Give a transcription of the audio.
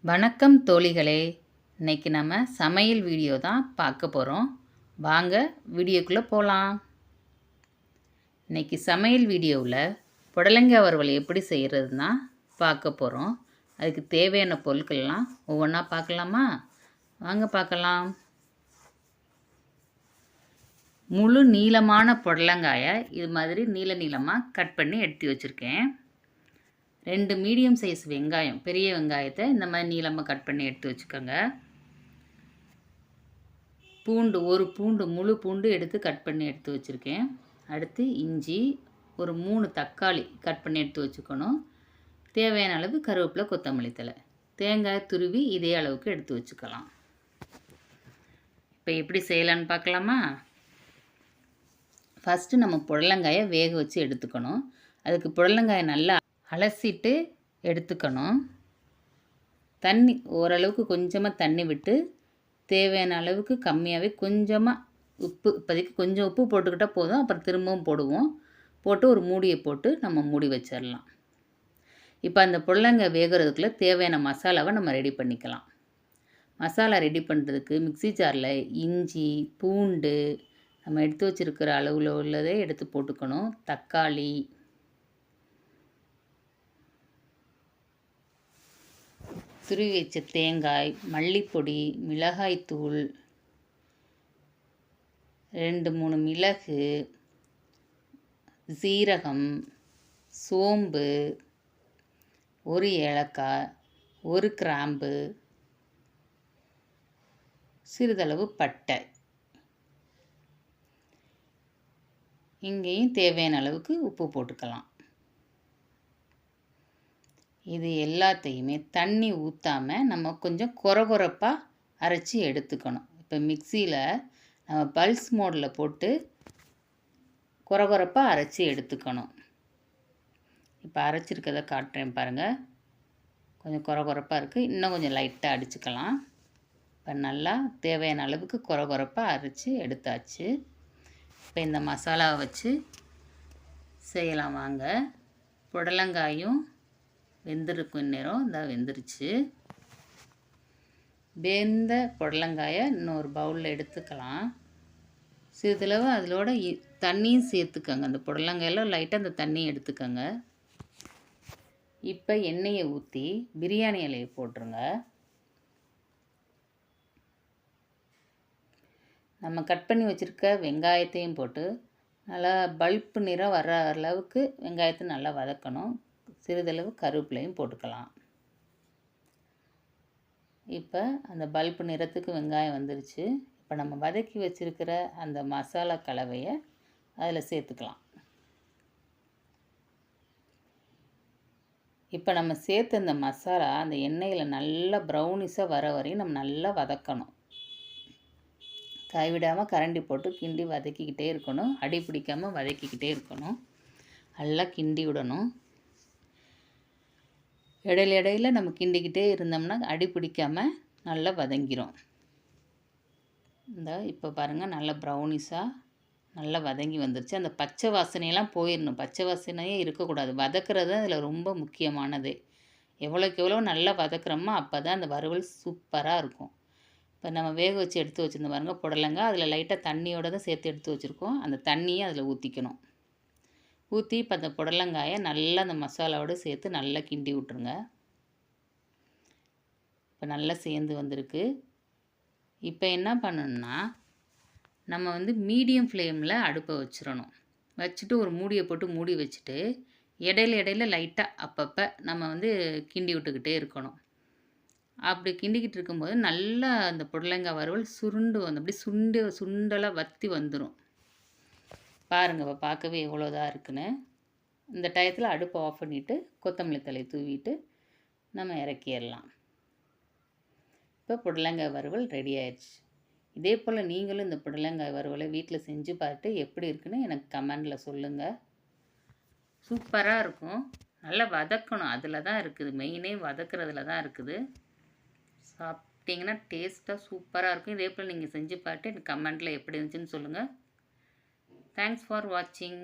வணக்கம் தோழிகளே. இன்னைக்கு நம்ம சமையல் வீடியோ தான் பார்க்க போகிறோம். வாங்க வீடியோக்குள்ளே போகலாம். இன்னைக்கு சமையல் வீடியோவில் புடலங்காய் வறுவல் எப்படி செய்கிறதுனா பார்க்க போகிறோம். அதுக்கு தேவையான பொருட்கள்லாம் ஒவ்வொன்றா பார்க்கலாமா? வாங்க பார்க்கலாம். முழு நீளமான புடலங்காயை இது மாதிரி நீளமாக கட் பண்ணி எடுத்து வச்சுருக்கேன். 2 மீடியம் சைஸ் வெங்காயம், பெரிய வெங்காயத்தை இந்த மாதிரி நீளமாக கட் பண்ணி எடுத்து வச்சுக்கோங்க. பூண்டு, ஒரு பூண்டு, முழு பூண்டு எடுத்து கட் பண்ணி எடுத்து வச்சுருக்கேன். அடுத்து இஞ்சி, ஒரு 3 தக்காளி கட் பண்ணி எடுத்து வச்சுக்கணும். தேவையான அளவு கருவேப்பிலை, கொத்தமல்லி தழை, தேங்காய் துருவி இதே அளவுக்கு எடுத்து வச்சுக்கலாம். இப்போ எப்படி செய்யலான்னு பார்க்கலாமா? ஃபஸ்ட்டு நம்ம புடலங்காயை வேக வச்சு எடுத்துக்கணும். அதுக்கு புடலங்காயை நல்லா அலசிட்டு எடுத்துக்கணும். தண்ணி ஓரளவுக்கு கொஞ்சமாக தண்ணி விட்டு தேவையான அளவுக்கு கம்மியாகவே கொஞ்சமாக உப்பு, இப்போதைக்கு கொஞ்சம் உப்பு போட்டுக்கிட்டால் போதும். அப்புறம் திரும்பவும் போடுவோம். போட்டு ஒரு மூடியை போட்டு நம்ம மூடி வச்சிடலாம். இப்போ அந்த புடலங்காய் வேகிறதுக்குள்ளே தேவையான மசாலாவை நம்ம ரெடி பண்ணிக்கலாம். மசாலா ரெடி பண்ணுறதுக்கு மிக்ஸி ஜாரில் இஞ்சி, பூண்டு, நம்ம எடுத்து வச்சுருக்கிற அளவில் உள்ளதே எடுத்து போட்டுக்கணும். தக்காளி, துருவி வச்ச தேங்காய், மல்லிப்பொடி, மிளகாய்த்தூள், 2-3 மிளகு, சீரகம், சோம்பு, 1 ஏலக்காய், 1 கிராம்பு, சிறிதளவு பட்டை. இங்கேயும் தேவையான அளவுக்கு உப்பு போட்டுக்கலாம். இது எல்லாத்தையுமே தண்ணி ஊற்றாமல் நம்ம கொஞ்சம் கொரகொரப்பாக அரைச்சி எடுத்துக்கணும். இப்போ மிக்சியில் நம்ம பல்ஸ் மோடில் போட்டு கொரகொரப்பாக அரைச்சி எடுத்துக்கணும். இப்போ அரைச்சிருக்கதை காட்டுறேன் பாருங்கள். கொஞ்சம் கொரகொரப்பாக இருக்குது. இன்னும் கொஞ்சம் லைட்டாக அடிச்சுக்கலாம். இப்போ நல்லா தேவையான அளவுக்கு கொரகொரப்பாக அரைச்சி எடுத்தாச்சு. இப்போ இந்த மசாலாவை வச்சு செய்யலாம் வாங்க. புடலங்காயும் வெந்திருக்கும் நேரம் இந்த வெந்துருச்சு. வெந்த புடலங்காயை இன்னொரு பவுலில் எடுத்துக்கலாம். சிறிதளவு அதிலோட தண்ணியும் சேர்த்துக்கோங்க. அந்த புடலங்காயில் லைட்டாக அந்த தண்ணியை எடுத்துக்கோங்க. இப்போ எண்ணெயை ஊற்றி பிரியாணி இலையை போட்டுருங்க. நம்ம கட் பண்ணி வச்சுருக்க வெங்காயத்தையும் போட்டு நல்லா பல்ப்பு நிறம் வர அளவுக்கு வெங்காயத்தை நல்லா வதக்கணும். சிறிதளவு கருவேப்பிலையும் போட்டுக்கலாம். இப்போ அந்த பல்ப்பு நிறத்துக்கு வெங்காயம் வந்துருச்சு. இப்போ நம்ம வதக்கி வச்சுருக்கிற அந்த மசாலா கலவையை அதில் சேர்த்துக்கலாம். இப்போ நம்ம சேர்த்த அந்த மசாலா அந்த எண்ணெயில் நல்லா ப்ரௌனிஷாக வர வரையும் நம்ம நல்லா வதக்கணும். கைவிடாமல் கரண்டி போட்டு கிண்டி வதக்கிக்கிட்டே இருக்கணும். அடி பிடிக்காமல் வதக்கிக்கிட்டே இருக்கணும். நல்லா கிண்டி விடணும். இடையில நம்ம கிண்டிக்கிட்டே இருந்தோம்னா அடி பிடிக்காமல் நல்லா வதங்கிடும். இப்போ பாருங்கள், நல்லா ப்ரௌனிஷாக நல்லா வதங்கி வந்துருச்சு. அந்த பச்சை வாசனையெல்லாம் போயிடணும். பச்சை வாசனையே இருக்கக்கூடாது. வதக்கிறது அதில் ரொம்ப முக்கியமானது. எவ்வளோக்கு எவ்வளோ நல்லா வதக்குறோமோ அப்போ தான் அந்த வறுவல் சூப்பராக இருக்கும். இப்போ நம்ம வேக வச்சு எடுத்து வச்சுருந்த பாருங்கள் புடலங்காய், அதில் லைட்டாக தண்ணியோடு தான் சேர்த்து எடுத்து வச்சுருக்கோம். அந்த தண்ணியை அதில் ஊற்றிக்கணும். ஊற்றி இப்போ அந்த புடலங்காயை நல்லா அந்த மசாலாவோடு சேர்த்து நல்லா கிண்டி விட்ருங்க. இப்போ நல்லா சேர்ந்து வந்திருக்கு. இப்போ என்ன பண்ணணும்னா நம்ம மீடியம் ஃப்ளேமில் அடுப்பை வச்சிடணும். வச்சுட்டு ஒரு மூடியை போட்டு மூடி வச்சுட்டு இடையில லைட்டாக அப்பப்போ நம்ம கிண்டி விட்டுக்கிட்டே இருக்கணும். அப்படி கிண்டிக்கிட்டு இருக்கும்போது நல்லா அந்த புடலங்காய் வறுவல் சுருண்டு அப்படி சுண்டலாக வற்றி வந்துடும். பாருங்கள், இப்போ பார்க்கவே எவ்வளோதான் இருக்குன்னு. இந்த டயத்தில் அடுப்பை ஆஃப் பண்ணிவிட்டு கொத்தமல்லி தழை தூவிட்டு நம்ம இறக்கிடலாம். இப்போ புடலங்காய் வறுவல் ரெடி ஆயிடுச்சு. இதே போல் நீங்களும் இந்த புடலங்காய் வறுவலை வீட்டில் செஞ்சு பார்த்துட்டு எப்படி இருக்குன்னு எனக்கு கமெண்டில் சொல்லுங்கள். சூப்பராக இருக்கும். நல்லா வதக்கணும். அதில் தான் இருக்குது மெயினே, வதக்கிறதுல தான் இருக்குது. சாப்பிட்டிங்கன்னா டேஸ்ட்டாக சூப்பராக இருக்கும். இதே போல் நீங்கள் செஞ்சு பார்த்துட்டு எனக்கு கமெண்டில் எப்படி இருந்துச்சுன்னு சொல்லுங்கள். தேங்க்ஸ் ஃபார் வாட்சிங்.